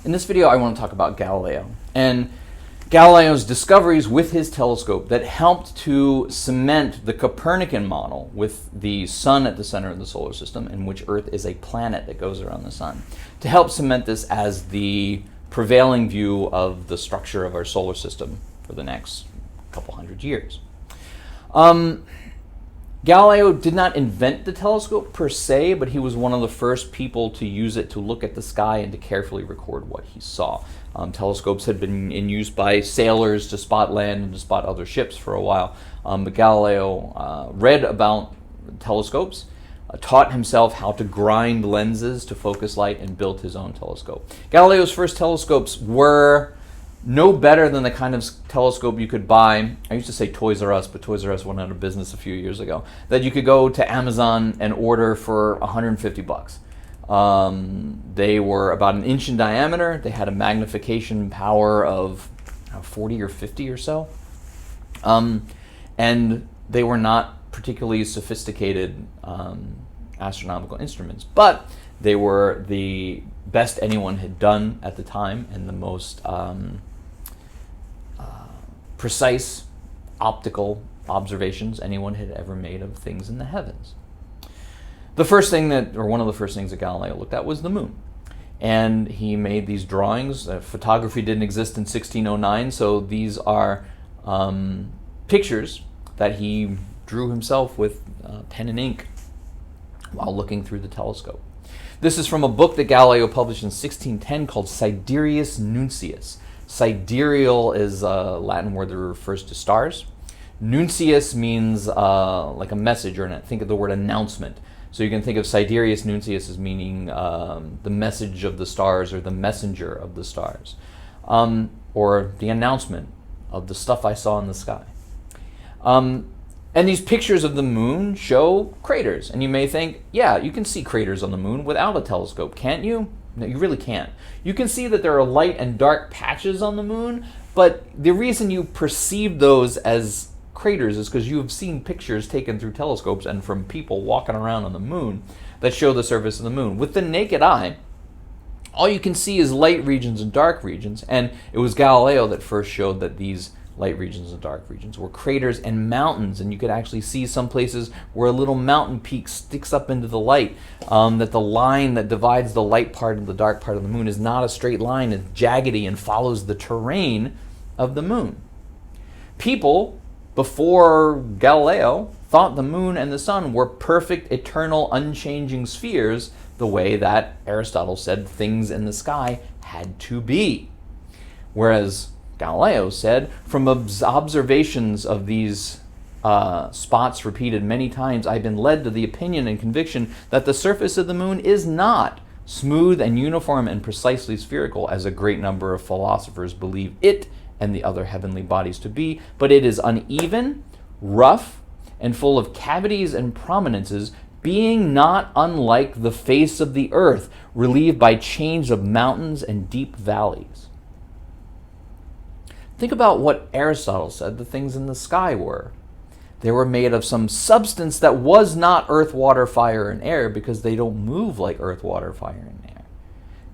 In this video, I want to talk about Galileo and Galileo's discoveries with his telescope that helped to cement the Copernican model with the sun at the center of the solar system, in which Earth is a planet that goes around the sun, to help cement this as the prevailing view of the structure of our solar system for the next couple hundred years. Galileo did not invent the telescope per se, but he was one of the first people to use it to look at the sky and to carefully record what he saw. Telescopes had been in use by sailors to spot land and to spot other ships for a while, but Galileo read about telescopes, taught himself how to grind lenses to focus light, and built his own telescope. Galileo's first telescopes were no better than the kind of telescope you could buy. I used to say Toys R Us, but Toys R Us went out of business a few years ago. That you could go to Amazon and order for $150. They were about an inch in diameter. They had a magnification power of 40 or 50 or so. And they were not particularly sophisticated astronomical instruments, but they were the best anyone had done at the time and the most precise optical observations anyone had ever made of things in the heavens. The first thing one of the first things that Galileo looked at was the moon. And he made these drawings. Photography didn't exist in 1609, so these are pictures that he drew himself with pen and ink while looking through the telescope. This is from a book that Galileo published in 1610 called Sidereus Nuncius. Sidereal is a Latin word that refers to stars. Nuncius means like a message, or think of the word announcement. So you can think of Sidereus Nuncius as meaning the message of the stars, or the messenger of the stars, or the announcement of the stuff I saw in the sky. And these pictures of the moon show craters. And you may think, yeah, you can see craters on the moon without a telescope, can't you? No, you really can't. You can see that there are light and dark patches on the moon, but the reason you perceive those as craters is because you have seen pictures taken through telescopes and from people walking around on the moon that show the surface of the moon. With the naked eye, all you can see is light regions and dark regions, and it was Galileo that first showed that these light regions and dark regions were craters and mountains, and you could actually see some places where a little mountain peak sticks up into the light, that the line that divides the light part and the dark part of the moon is not a straight line, it's jaggedy and follows the terrain of the moon. People before Galileo thought the moon and the sun were perfect, eternal, unchanging spheres, the way that Aristotle said things in the sky had to be. Whereas Galileo said, from observations of these spots repeated many times, I've been led to the opinion and conviction that the surface of the moon is not smooth and uniform and precisely spherical, as a great number of philosophers believe it and the other heavenly bodies to be, but it is uneven, rough, and full of cavities and prominences, being not unlike the face of the earth, relieved by chains of mountains and deep valleys. Think about what Aristotle said the things in the sky were. They were made of some substance that was not earth, water, fire, and air, because they don't move like earth, water, fire, and air.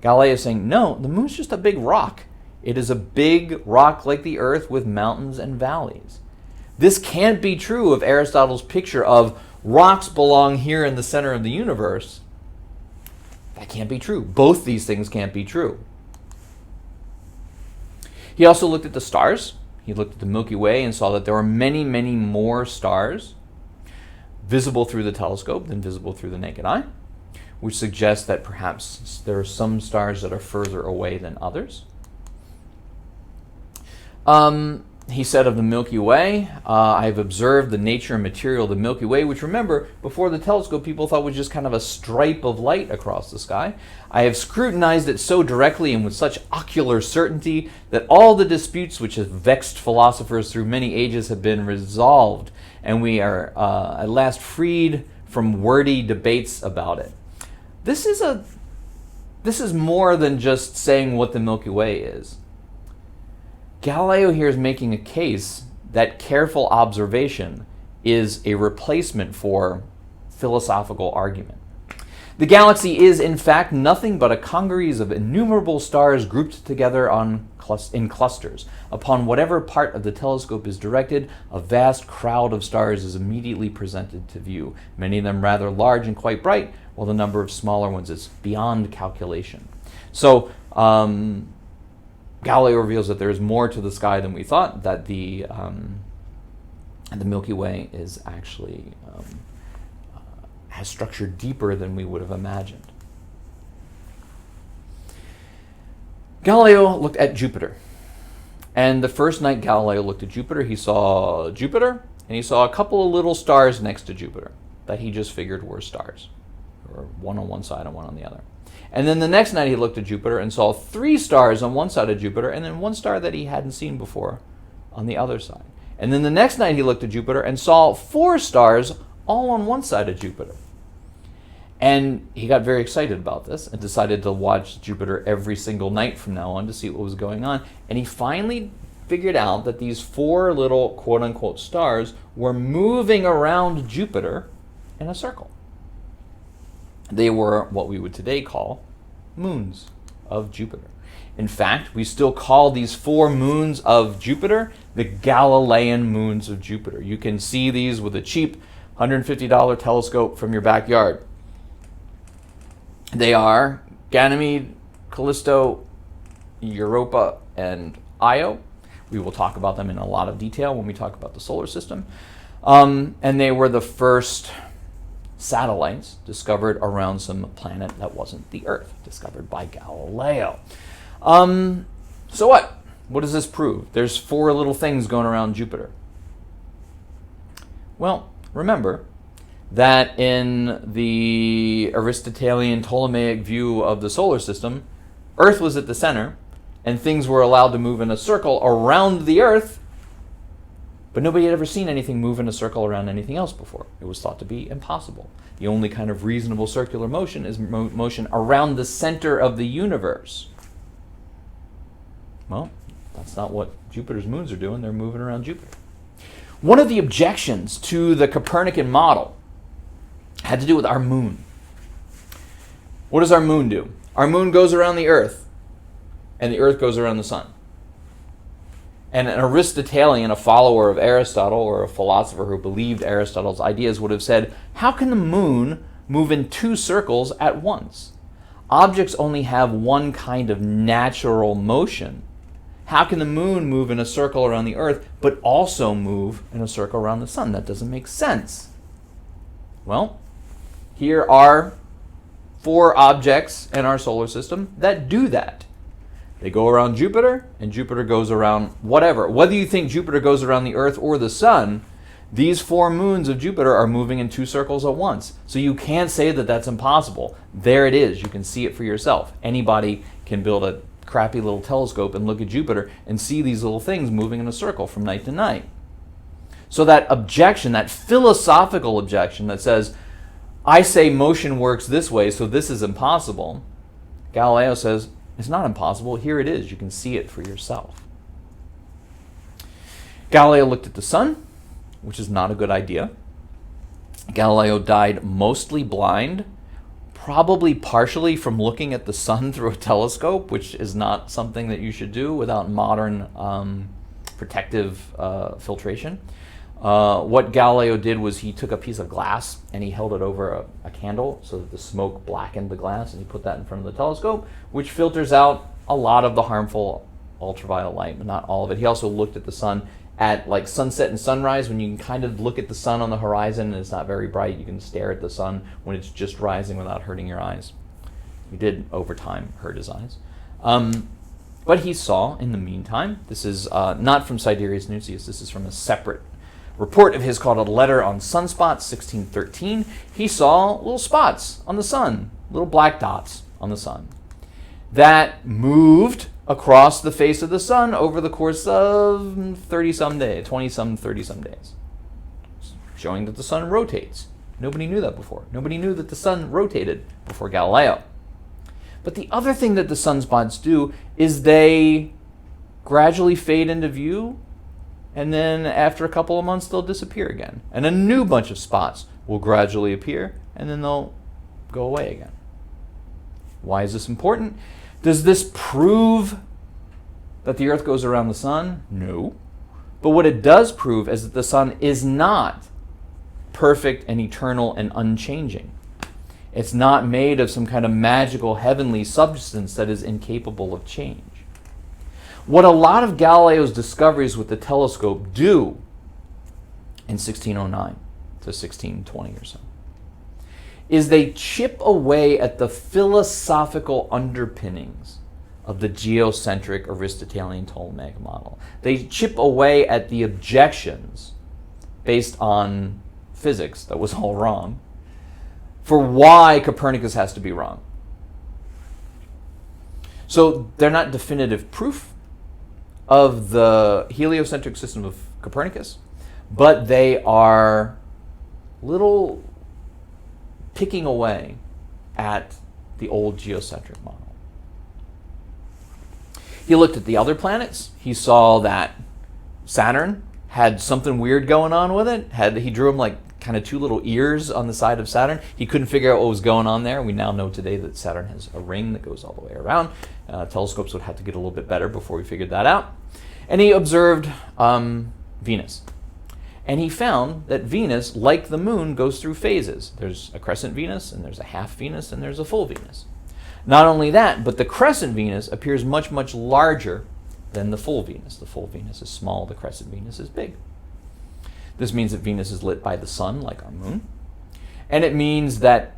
Galileo is saying, no, the moon's just a big rock. It is a big rock like the earth with mountains and valleys. This can't be true of Aristotle's picture of rocks belong here in the center of the universe. That can't be true. Both these things can't be true. He also looked at the stars. He looked at the Milky Way and saw that there were many, many more stars visible through the telescope than visible through the naked eye, which suggests that perhaps there are some stars that are further away than others. He said of the Milky Way, I have observed the nature and material of the Milky Way, which, remember, before the telescope people thought was just kind of a stripe of light across the sky. I have scrutinized it so directly and with such ocular certainty that all the disputes which have vexed philosophers through many ages have been resolved, and we are at last freed from wordy debates about it. This is more than just saying what the Milky Way is. Galileo here is making a case that careful observation is a replacement for philosophical argument. The galaxy is, in fact, nothing but a congeries of innumerable stars grouped together in clusters. Upon whatever part of the telescope is directed, a vast crowd of stars is immediately presented to view, many of them rather large and quite bright, while the number of smaller ones is beyond calculation. So, Galileo reveals that there is more to the sky than we thought, that the Milky Way is actually has structure deeper than we would have imagined. Galileo looked at Jupiter. And the first night Galileo looked at Jupiter, he saw Jupiter, and he saw a couple of little stars next to Jupiter that he just figured were stars, or one on one side and one on the other. And then the next night he looked at Jupiter and saw 3 stars on one side of Jupiter, and then 1 star that he hadn't seen before on the other side. And then the next night he looked at Jupiter and saw 4 stars all on one side of Jupiter. And he got very excited about this and decided to watch Jupiter every single night from now on to see what was going on. And he finally figured out that these 4 little quote-unquote stars were moving around Jupiter in a circle. They were what we would today call moons of Jupiter. In fact, we still call these 4 moons of Jupiter the Galilean moons of Jupiter. You can see these with a cheap $150 telescope from your backyard. They are Ganymede, Callisto, Europa, and Io. We will talk about them in a lot of detail when we talk about the solar system. And they were the first satellites discovered around some planet that wasn't the Earth, discovered by Galileo. So what? What does this prove? There's 4 little things going around Jupiter. Well, remember that in the Aristotelian Ptolemaic view of the solar system, Earth was at the center, and things were allowed to move in a circle around the Earth, but nobody had ever seen anything move in a circle around anything else before. It was thought to be impossible. The only kind of reasonable circular motion is motion around the center of the universe. Well, that's not what Jupiter's moons are doing. They're moving around Jupiter. One of the objections to the Copernican model had to do with our moon. What does our moon do? Our moon goes around the Earth, and the Earth goes around the sun. And an Aristotelian, a follower of Aristotle, or a philosopher who believed Aristotle's ideas, would have said, how can the moon move in 2 circles at once? Objects only have one kind of natural motion. How can the moon move in a circle around the Earth, but also move in a circle around the sun? That doesn't make sense. Well, here are 4 objects in our solar system that do that. They go around Jupiter, and Jupiter goes around whatever. Whether you think Jupiter goes around the Earth or the sun, these 4 moons of Jupiter are moving in 2 circles at once. So you can't say that that's impossible. There it is. You can see it for yourself. Anybody can build a crappy little telescope and look at Jupiter and see these little things moving in a circle from night to night. So that objection, that philosophical objection that says, I say motion works this way, so this is impossible, Galileo says, it's not impossible. Here it is. You can see it for yourself. Galileo looked at the sun, which is not a good idea. Galileo died mostly blind, probably partially from looking at the sun through a telescope, which is not something that you should do without modern protective filtration. What Galileo did was he took a piece of glass and he held it over a candle so that the smoke blackened the glass, and he put that in front of the telescope, which filters out a lot of the harmful ultraviolet light, but not all of it. He also looked at the sun at like sunset and sunrise, when you can kind of look at the sun on the horizon and it's not very bright. You can stare at the sun when it's just rising without hurting your eyes. He did, over time, hurt his eyes. But he saw, in the meantime, this is not from Sidereus Nuncius, this is from a separate report of his called A Letter on Sunspots, 1613. He saw little spots on the sun, little black dots on the sun, that moved across the face of the sun over the course of 30-some days, 20-some, 30-some days, showing that the sun rotates. Nobody knew that before. Nobody knew that the sun rotated before Galileo. But the other thing that the sunspots do is they gradually fade into view, and then after a couple of months they'll disappear again. And a new bunch of spots will gradually appear, and then they'll go away again. Why is this important? Does this prove that the Earth goes around the sun? No. But what it does prove is that the sun is not perfect and eternal and unchanging. It's not made of some kind of magical heavenly substance that is incapable of change. What a lot of Galileo's discoveries with the telescope do in 1609 to 1620 or so is they chip away at the philosophical underpinnings of the geocentric Aristotelian Ptolemaic model. They chip away at the objections based on physics that was all wrong for why Copernicus has to be wrong. So they're not definitive proof of the heliocentric system of Copernicus, but they are little picking away at the old geocentric model. He looked at the other planets. He saw that Saturn had something weird going on with it. He drew them like kind of two little ears on the side of Saturn. He couldn't figure out what was going on there. We now know today that Saturn has a ring that goes all the way around. Telescopes would have to get a little bit better before we figured that out. And he observed Venus. And he found that Venus, like the moon, goes through phases. There's a crescent Venus, and there's a half Venus, and there's a full Venus. Not only that, but the crescent Venus appears much, much larger than the full Venus. The full Venus is small, the crescent Venus is big. This means that Venus is lit by the sun, like our moon. And it means that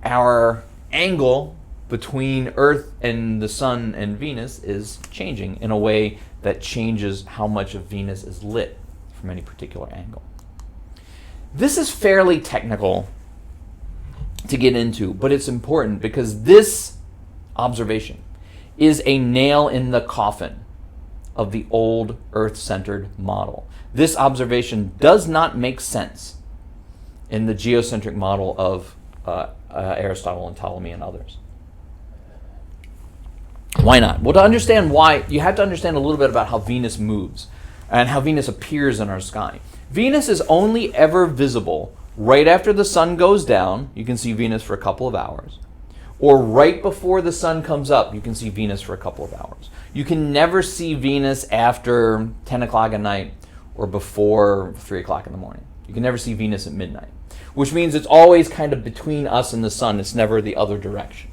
our angle between Earth and the sun and Venus is changing in a way that changes how much of Venus is lit from any particular angle. This is fairly technical to get into, but it's important because this observation is a nail in the coffin of the old Earth-centered model. This observation does not make sense in the geocentric model of Aristotle and Ptolemy and others. Why not? Well, to understand why, you have to understand a little bit about how Venus moves and how Venus appears in our sky. Venus is only ever visible right after the sun goes down. You can see Venus for a couple of hours. Or right before the sun comes up, you can see Venus for a couple of hours. You can never see Venus after 10 o'clock at night or before 3 o'clock in the morning. You can never see Venus at midnight, which means it's always kind of between us and the sun. It's never the other direction.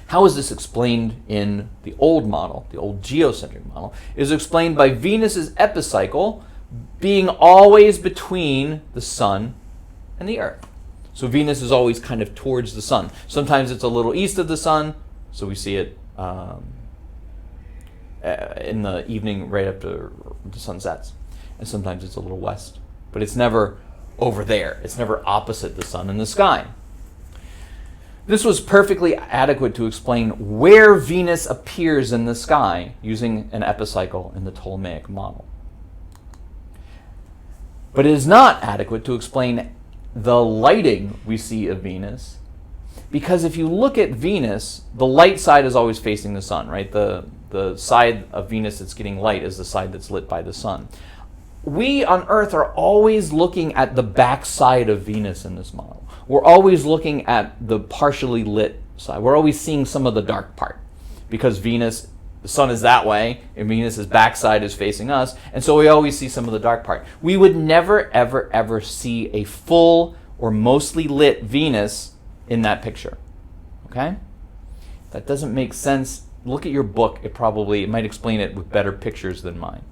How is this explained in the old model, the old geocentric model? It is explained by Venus's epicycle being always between the sun and the Earth. So Venus is always kind of towards the sun. Sometimes it's a little east of the sun, so we see it in the evening right after the sun sets. And sometimes it's a little west. But it's never over there. It's never opposite the sun in the sky. This was perfectly adequate to explain where Venus appears in the sky using an epicycle in the Ptolemaic model. But it is not adequate to explain the lighting we see of Venus, because if you look at Venus, the light side is always facing the sun, right? The side of Venus that's getting light is the side that's lit by the sun. We on Earth are always looking at the back side of Venus in this model. We're always looking at the partially lit side. We're always seeing some of the dark part because Venus, the sun is that way, and Venus's backside is facing us, and so we always see some of the dark part. We would never, ever, ever see a full or mostly lit Venus in that picture. Okay? That doesn't make sense. Look at your book. It might explain it with better pictures than mine.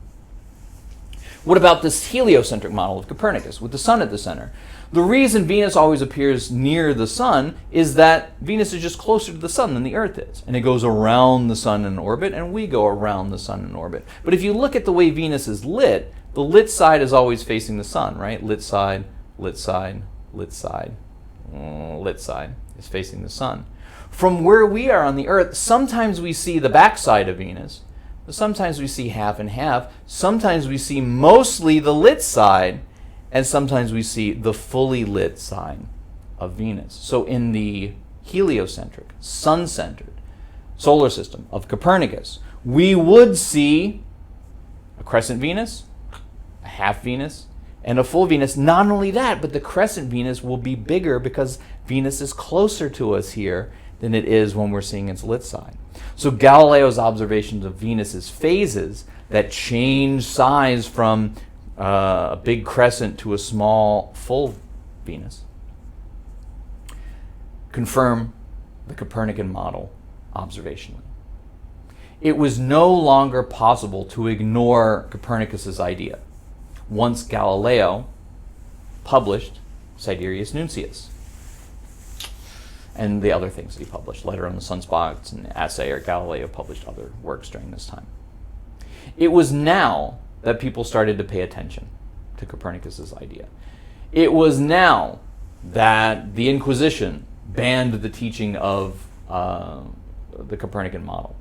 What about this heliocentric model of Copernicus with the sun at the center? The reason Venus always appears near the sun is that Venus is just closer to the sun than the Earth is. And it goes around the sun in orbit, and we go around the sun in orbit. But if you look at the way Venus is lit, the lit side is always facing the sun, right? Lit side, lit side, lit side, lit side is facing the sun. From where we are on the Earth, sometimes we see the backside of Venus, but sometimes we see half and half. Sometimes we see mostly the lit side, and sometimes we see the fully lit side of Venus. So in the heliocentric, sun-centered solar system of Copernicus, we would see a crescent Venus, a half Venus, and a full Venus. Not only that, but the crescent Venus will be bigger because Venus is closer to us here than it is when we're seeing its lit side. So Galileo's observations of Venus's phases that change size from a big crescent to a small full Venus confirm the Copernican model observationally. It was no longer possible to ignore Copernicus's idea once Galileo published Sidereus Nuncius and the other things that he published, Letter on the Sunspots and Essay, or Galileo published other works during this time. It was now that people started to pay attention to Copernicus's idea. It was now that the Inquisition banned the teaching of the Copernican model.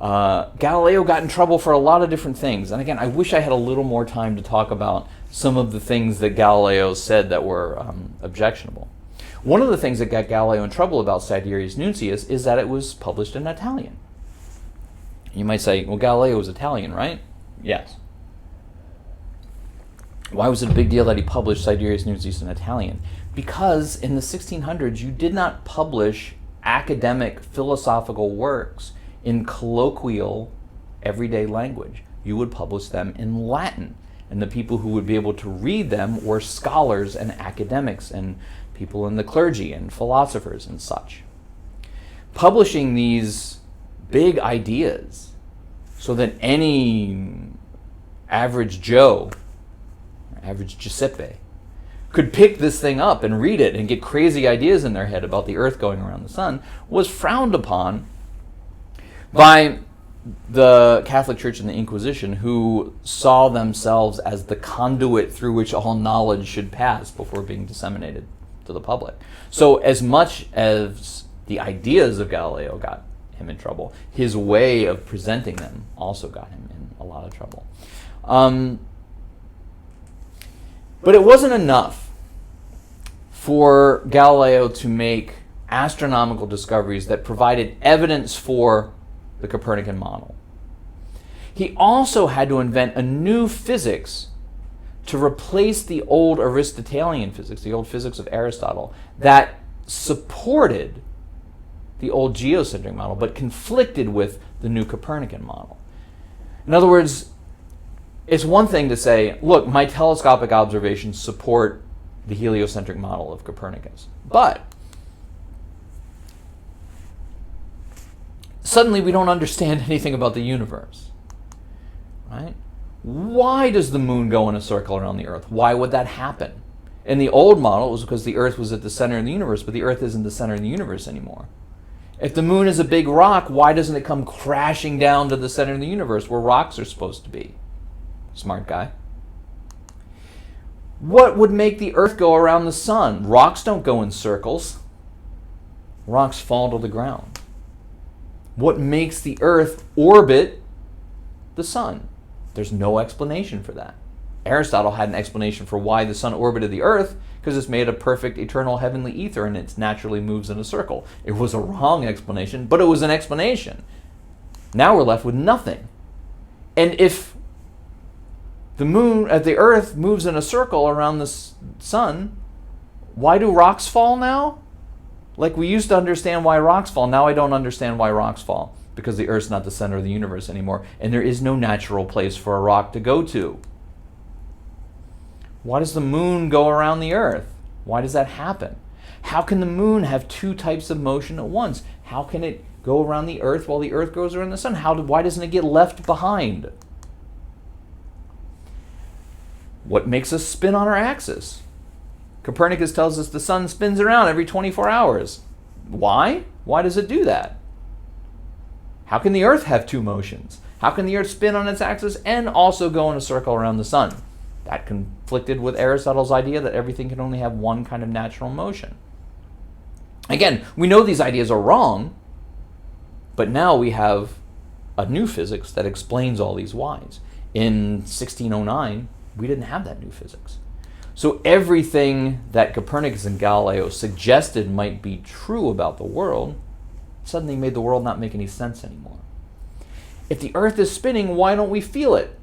Galileo got in trouble for a lot of different things. And again, I wish I had a little more time to talk about some of the things that Galileo said that were objectionable. One of the things that got Galileo in trouble about Sidereus Nuncius is that it was published in Italian. You might say, well, Galileo was Italian, right? Yes. Why was it a big deal that he published Sidereus Nuncius in Italian? Because in the 1600s, you did not publish academic philosophical works in colloquial, everyday language. You would publish them in Latin. And the people who would be able to read them were scholars and academics and people in the clergy and philosophers and such. Publishing these big ideas so that any average Joe, average Giuseppe, could pick this thing up and read it and get crazy ideas in their head about the Earth going around the sun was frowned upon by the Catholic Church and the Inquisition, who saw themselves as the conduit through which all knowledge should pass before being disseminated to the public. So as much as the ideas of Galileo got him in trouble, his way of presenting them also got him in a lot of trouble. But it wasn't enough for Galileo to make astronomical discoveries that provided evidence for the Copernican model. He also had to invent a new physics to replace the old Aristotelian physics, the old physics of Aristotle, that supported the old geocentric model but conflicted with the new Copernican model. In other words, it's one thing to say, look, my telescopic observations support the heliocentric model of Copernicus. But suddenly we don't understand anything about the universe. Right? Why does the moon go in a circle around the Earth? Why would that happen? In the old model, it was because the Earth was at the center of the universe, but the Earth isn't the center of the universe anymore. If the moon is a big rock, why doesn't it come crashing down to the center of the universe where rocks are supposed to be? Smart guy. What would make the Earth go around the sun? Rocks don't go in circles. Rocks fall to the ground. What makes the Earth orbit the sun? There's no explanation for that. Aristotle had an explanation for why the sun orbited the Earth, because it's made of perfect eternal heavenly ether and it naturally moves in a circle. It was a wrong explanation, but it was an explanation. Now we're left with nothing. And if the Earth moves in a circle around the sun, why do rocks fall now? Like we used to understand why rocks fall. Now I don't understand why rocks fall, because the Earth's not the center of the universe anymore, and there is no natural place for a rock to go to. Why does the moon go around the Earth? Why does that happen? How can the moon have two types of motion at once? How can it go around the Earth while the Earth goes around the sun? Why doesn't it get left behind? What makes us spin on our axis? Copernicus tells us the sun spins around every 24 hours. Why? Why does it do that? How can the Earth have two motions? How can the Earth spin on its axis and also go in a circle around the sun? That conflicted with Aristotle's idea that everything can only have one kind of natural motion. Again, we know these ideas are wrong, but now we have a new physics that explains all these whys. In 1609, we didn't have that new physics. So everything that Copernicus and Galileo suggested might be true about the world suddenly made the world not make any sense anymore. If the Earth is spinning, why don't we feel it?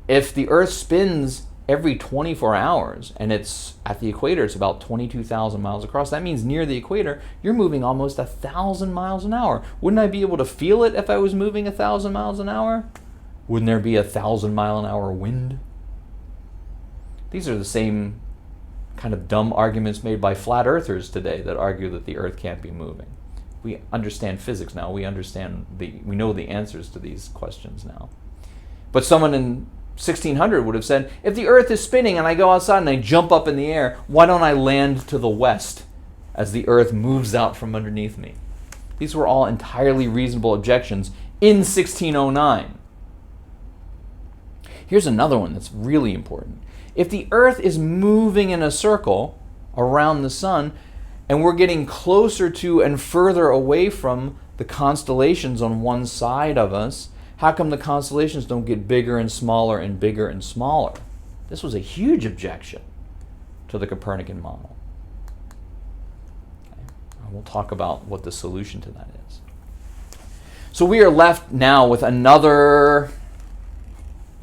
If the Earth spins every 24 hours, and it's at the equator, it's about 22,000 miles across. That means near the equator, you're moving almost 1,000 miles an hour. Wouldn't I be able to feel it if I was moving 1,000 miles an hour? Wouldn't there be 1,000 mile an hour wind? These are the same kind of dumb arguments made by flat earthers today that argue that the earth can't be moving. We understand physics now. We know the answers to these questions now. But someone in 1600 would have said, if the earth is spinning and I go outside and I jump up in the air, why don't I land to the west as the earth moves out from underneath me? These were all entirely reasonable objections in 1609. Here's another one that's really important. If the earth is moving in a circle around the sun, and we're getting closer to and further away from the constellations on one side of us, how come the constellations don't get bigger and smaller and bigger and smaller? This was a huge objection to the Copernican model. Okay. And we'll talk about what the solution to that is. So we are left now with another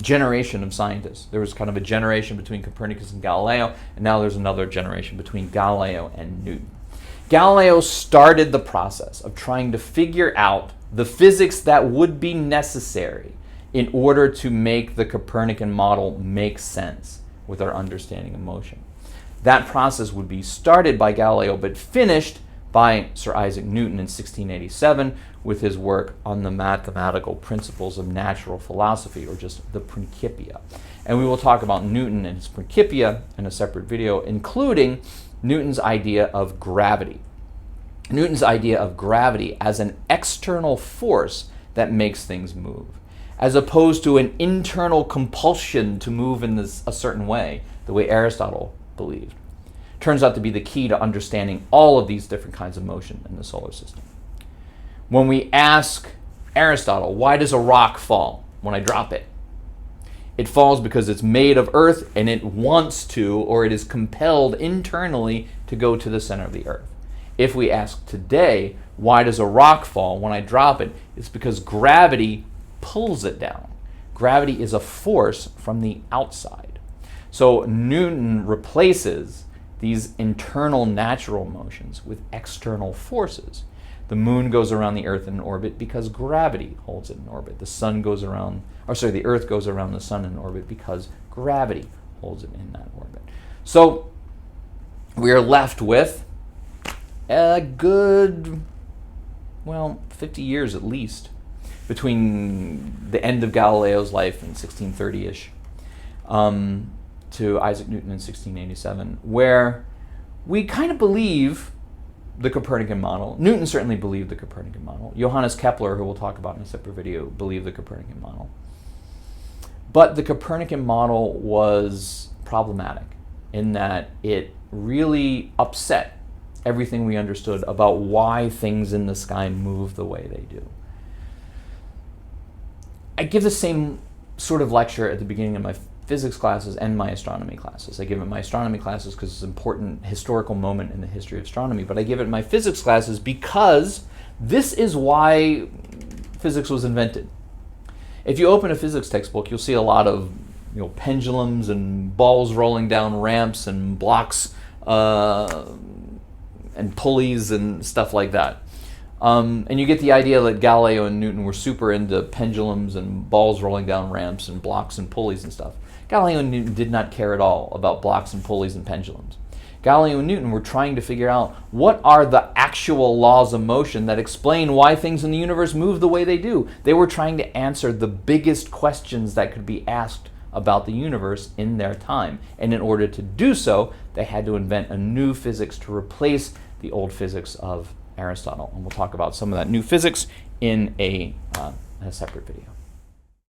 generation of scientists. There was kind of a generation between Copernicus and Galileo, and now there's another generation between Galileo and Newton. Galileo started the process of trying to figure out the physics that would be necessary in order to make the Copernican model make sense with our understanding of motion. That process would be started by Galileo but finished by Sir Isaac Newton in 1687 with his work on the mathematical principles of natural philosophy, or just the Principia. And we will talk about Newton and his Principia in a separate video, including Newton's idea of gravity. Newton's idea of gravity as an external force that makes things move, as opposed to an internal compulsion to move in a certain way, the way Aristotle believed. Turns out to be the key to understanding all of these different kinds of motion in the solar system. When we ask Aristotle, why does a rock fall when I drop it? It falls because it's made of earth and it wants to, or it is compelled internally to go to the center of the earth. If we ask today, why does a rock fall when I drop it? It's because gravity pulls it down. Gravity is a force from the outside. So Newton replaces these internal natural motions with external forces. The moon goes around the earth in orbit because gravity holds it in orbit. The earth goes around the sun in orbit because gravity holds it in that orbit. So we are left with a good, 50 years at least between the end of Galileo's life in 1630-ish to Isaac Newton in 1687, where we kind of believe the Copernican model. Newton certainly believed the Copernican model. Johannes Kepler, who we'll talk about in a separate video, believed the Copernican model. But the Copernican model was problematic in that it really upset everything we understood about why things in the sky move the way they do. I give the same sort of lecture at the beginning of my physics classes and my astronomy classes. I give it in my astronomy classes because it's an important historical moment in the history of astronomy, but I give it in my physics classes because this is why physics was invented. If you open a physics textbook, you'll see a lot of pendulums and balls rolling down ramps and blocks and pulleys and stuff like that. And you get the idea that Galileo and Newton were super into pendulums and balls rolling down ramps and blocks and pulleys and stuff. Galileo and Newton did not care at all about blocks and pulleys and pendulums. Galileo and Newton were trying to figure out what are the actual laws of motion that explain why things in the universe move the way they do. They were trying to answer the biggest questions that could be asked about the universe in their time. And in order to do so, they had to invent a new physics to replace the old physics of Aristotle. And we'll talk about some of that new physics in a separate video.